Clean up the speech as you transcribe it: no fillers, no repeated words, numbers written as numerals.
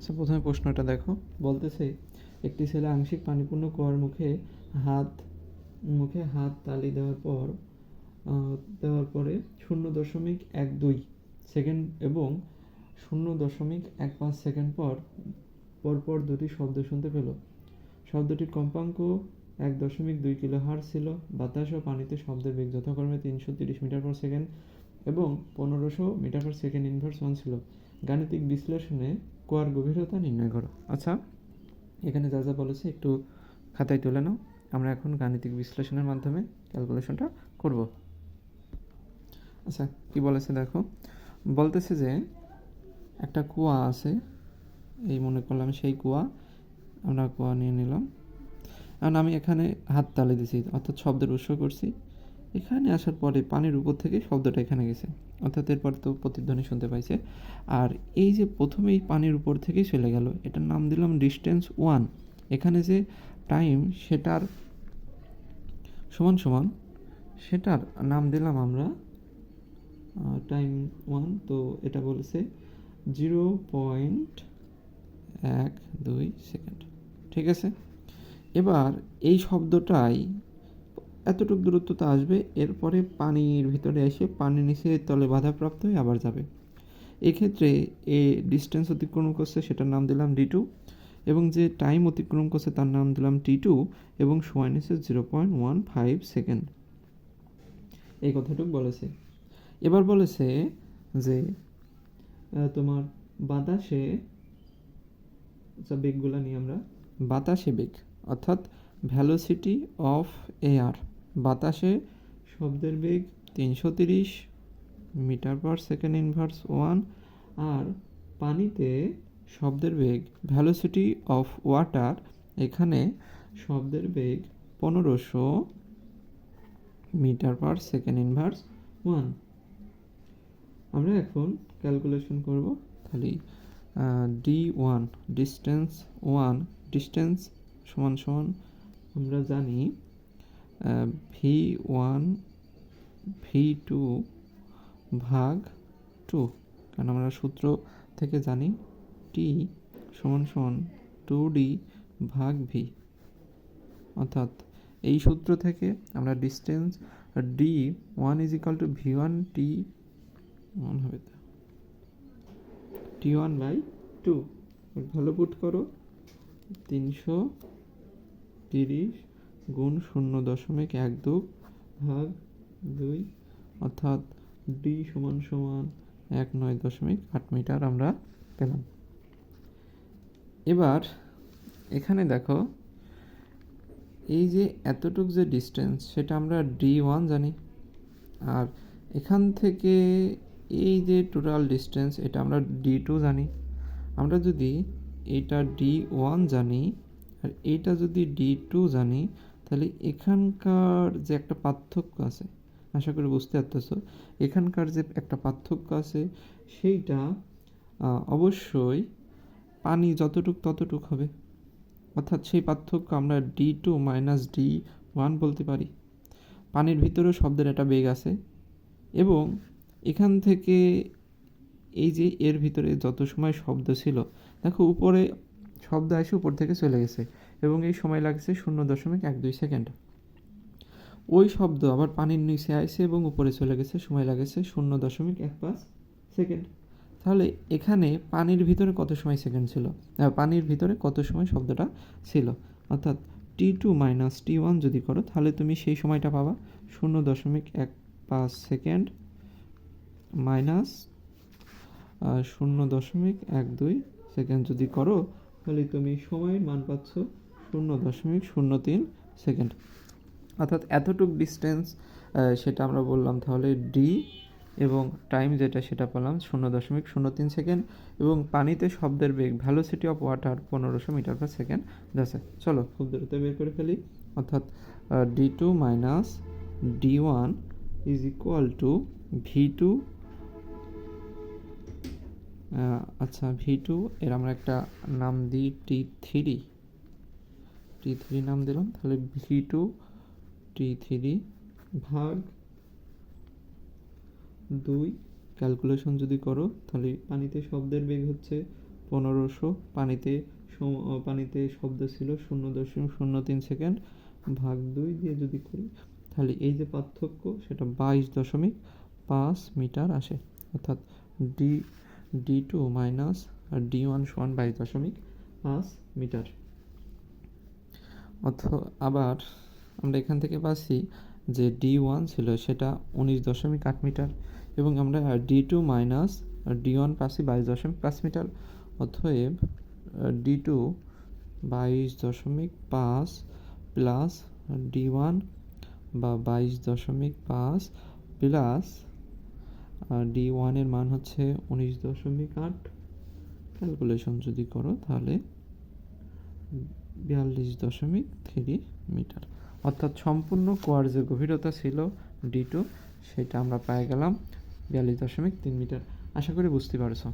আচ্ছা, প্রথমে প্রশ্নটা দেখো। বলতেছে একটি ছেলে আংশিক পানিপূর্ণ কুয়ার মুখে হাত তালি দেওয়ার পরে 0.12 সেকেন্ড এবং 0.15 সেকেন্ড পর দুটি শব্দ শুনতে পেল। শব্দটির কম্পাঙ্ক 1.2 কিলোহার্টজ ছিল। বাতাস ও পানিতে শব্দের বেগ যথাক্রমে 330 মিটার পার সেকেন্ড এবং 1500 মিটার পার সেকেন্ড ইনভার্স 1 ছিল। গাণিতিক বিশ্লেষণে কুয়ার গভীরতা নির্ণয় করো। আচ্ছা, এখানে যা যা বলেছে একটু খাতায় তুলে নাও। আমরা এখন গাণিতিক বিশ্লেষণের মাধ্যমে ক্যালকুলেশনটা করব। আচ্ছা, কি বলেছে দেখো। বলতেছে যে একটা কুয়া আছে, এই মনে করলাম সেই কুয়া। আমরা কুয়া নিয়ে নিলাম। কারণ আমি এখানে হাত তালি দিছি, অর্থাৎ শব্দের উৎস করছি। এখানে আসার পরে পানির উপর থেকে শব্দটা এখানে গেছে, অর্থাৎ এরপর তো প্রতিধ্বনি শুনতে পাইছে। আর এই যে প্রথমেই পানির উপর থেকেই চলে গেল, এটার নাম দিলাম ডিস্টেন্স 1। এখানে যে টাইম সেটার সমান সেটার নাম দিলাম আমরা টাইম 1। তো এটা বলেছে 0.12 সেকেন্ড। ঠিক আছে, এবার এই শব্দটাই এতটুকু দূরত্বতে আসবে, এরপরে পানির ভিতরে এসে পানির নিচে তলে বাধাপ্রাপ্ত হয়ে আবার যাবে। এক্ষেত্রে এ ডিস্টেন্স অতিক্রম করছে, সেটার নাম দিলাম D2, এবং যে টাইম অতিক্রম করছে তার নাম দিলাম T2, এবং সময় নিচ্ছে 0.15 সেকেন্ড। এই কথাটুকু বলেছে। এবার বলেছে যে তোমার বাতাসে, বেগগুলো নিয়ে আমরা বাতাসে বেগ অর্থাৎ ভ্যালোসিটি অফ এয়ার, বাতাসে শব্দের বেগ 330 মিটার পার সেকেন্ড ইনভার্স 1, আর পানিতে শব্দের বেগ ভ্যালোসিটি অফ ওয়াটার, এখানে শব্দের বেগ 1500 মিটার পার সেকেন্ড ইনভার্স 1। আমরা এখন ক্যালকুলেশন করব। তাহলে D1 ডিস্টেন্স 1, ডিস্টেন্স সমান আমরা জানি V1 V2 ভাগ 2, কারণ আমরা সূত্র থেকে জানি T সমান 2D ভাগ V। অর্থাৎ এই সূত্র থেকে আমরা distance D1 is equal to V1 T1 হবে T1/2। ভালো পুট করো, 330 গুণ 0.12 ভাগ 2, অর্থাৎ D সমান 19.8 মিটার আমরা পেলাম। এবার এখানে দেখো, এই যে এতটুক যে ডিস্টেন্স সেটা আমরা D1 জানি, আর এখান থেকে এই যে টোটাল ডিস্টেন্স এটা আমরা D2 জানি। আমরা যদি এটা D1 জানি আর এইটা যদি D2 জানি, তাহলে এখানকার যে একটা পার্থক্য আছে, আশা করি বুঝতে পারতেছ, এখানকার যে একটা পার্থক্য আছে সেইটা অবশ্যই পানি যতটুক ততটুক হবে। অর্থাৎ সেই পার্থক্য আমরা D2 মাইনাস D1 বলতে পারি। পানির ভিতরেও শব্দের একটা বেগ আছে, এবং এখান থেকে এই যে এর ভিতরে যত সময় শব্দ ছিল, দেখো উপরে শব্দ এসে উপর থেকে চলে গেছে, এবং এই সময় লাগছে 0.12 সেকেন্ড। ওই শব্দ আবার পানির নিচে আসে এবং উপরে চলে গেছে, সময় লাগেছে 0.15 সেকেন্ড। তাহলে এখানে পানির ভিতরে কত সময় সেকেন্ড ছিল, পানির ভিতরে কত সময় শব্দটা ছিল, অর্থাৎ T2 মাইনাস T1 যদি করো তাহলে তুমি সেই সময়টা পাবা 0.15 সেকেন্ড মাইনাস 0.12 সেকেন্ড যদি করো, তাহলে তুমি সময়ের মান পাচ্ছ 0.03 সেকেন্ড। অর্থাৎ এতটুক ডিস্টেন্স সেটা আমরা বললাম তাহলে ডি, এবং টাইম যেটা সেটা পেলাম 0.03 সেকেন্ড, এবং পানিতে শব্দের বেগ velocity of water 1500 metre per second যাচ্ছে। চলো খুব দ্রুত বের করে ফেলি। অর্থাৎ D2 minus D1 is equal to V2, আচ্ছা V2 এর আমরা একটা নাম দিই T3 নাম দিলাম। তাহলে V2 T3 ভাগ 2। ক্যালকুলেশন যদি করো তাহলে পানিতে শব্দের বেগ হচ্ছে 1500 পানিতে শব্দ ছিল 0.03 সেকেন্ড, ভাগ 2 দিয়ে যদি করি তাহলে এই যে পার্থক্য সেটা 22.5 মিটার আসে। অর্থাৎ D2 মাইনাস D1 সমান 22.5 মিটার। আবার আমরা এখান থেকে পাচ্ছি যে D1 ছিল সেটা 19.8 মিটার এবং আমরা D2 মাইনাস D1 পাচ্ছি 22.5 মিটার। অতএব D2 22.5 প্লাস D1 বা 22.5 প্লাস D1 এর মান হচ্ছে 19.8, ক্যালকুলেশন যদি করো তাহলে 42.3 মিটার। অর্থাৎ সম্পূর্ণ কুয়ার যে গভীরতা ছিল D2 সেটা আমরা পেয়ে গেলাম 42.3 মিটার। আশা করি বুঝতে পারছো।